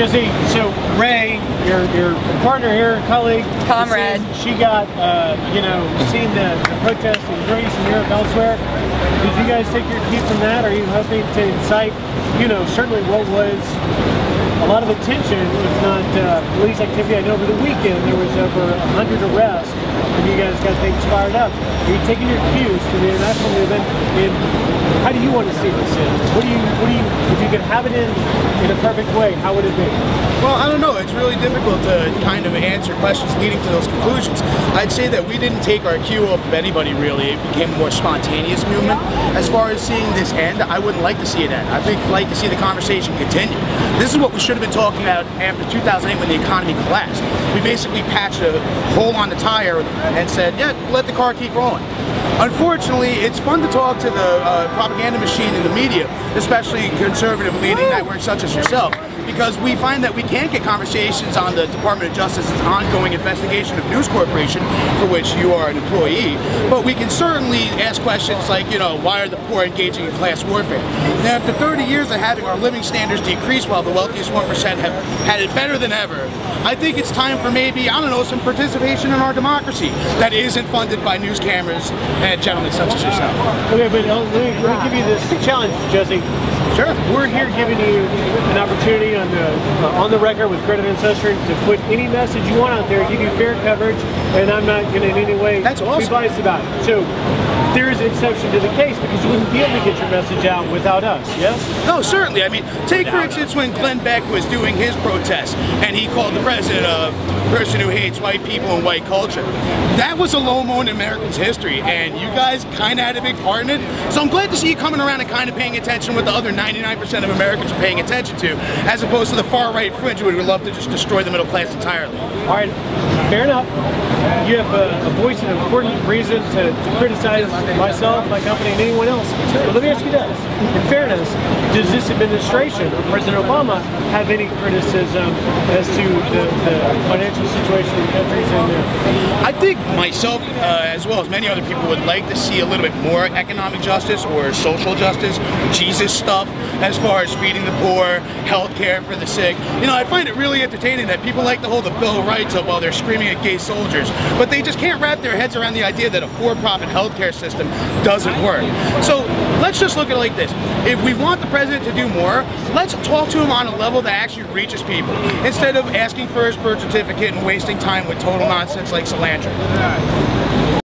Jesse, so Ray, your partner here, colleague, comrade, she got, seen the protests in Greece and Europe elsewhere. Did you guys take your cue from that? Are you hoping to incite, certainly what was a lot of attention, if not police activity? I know over the weekend there was over 100 arrests, and you guys got things fired up. Are you taking your cues from the international movement? And how do you want to see this in? What do you, if you could have it in a perfect way, how would it be? Well, I don't know. It's really difficult to kind of answer questions leading to those conclusions. I'd say that we didn't take our cue off of anybody, really. It became a more spontaneous movement. As far as seeing this end, I wouldn't like to see it end. I'd like to see the conversation continue. This is what we should have been talking about after 2008 when the economy collapsed. We basically patched a hole on the tire and said, yeah, let the car keep rolling. Unfortunately, it's fun to talk to the propaganda machine in the media, especially conservative leading networks such as yourself, because we find that we can't get conversations on the Department of Justice's ongoing investigation of News Corporation, for which you are an employee, but we can certainly ask questions like, why are the poor engaging in class warfare? Now, after 30 years of having our living standards decrease while the wealthiest 1% have had it better than ever, I think it's time for maybe, I don't know, some participation in our democracy that isn't funded by news cameras and gentlemen such as yourself. Okay, but let me give you this challenge, Jesse. Sure. We're here giving you an opportunity on the record with Credit Ancestry to put any message you want out there, give you fair coverage, and I'm not going to in any way be biased about it. So there is an exception to the case because you wouldn't be able to get your message out without us, yes? No, certainly. I mean, take for instance when Glenn Beck was doing his protest and he called the president a person who hates white people and white culture. That was a low moment in Americans' history, and you guys kind of had a big part in it. So I'm glad to see you coming around and kind of paying attention what the other 99% of Americans are paying attention to, as opposed to the far-right fringe who would love to just destroy the middle class entirely. All right, fair enough. You have a voice and an important reason to criticize myself, my company, and anyone else. But let me ask you this. In fairness, does this administration, or President Obama, have any criticism as to the financial situation in countries in there? I think myself, as well as many other people, would like to see a little bit more economic justice or social justice, Jesus stuff, as far as feeding the poor, health care for the sick. I find it really entertaining that people like to hold the Bill of Rights up while they're screaming at gay soldiers, but they just can't wrap their heads around the idea that a for-profit healthcare system doesn't work. So let's just look at it like this. If we want the president to do more, let's talk to him on a level that actually reaches people, instead of asking for his birth certificate and wasting time with total nonsense like cilantro.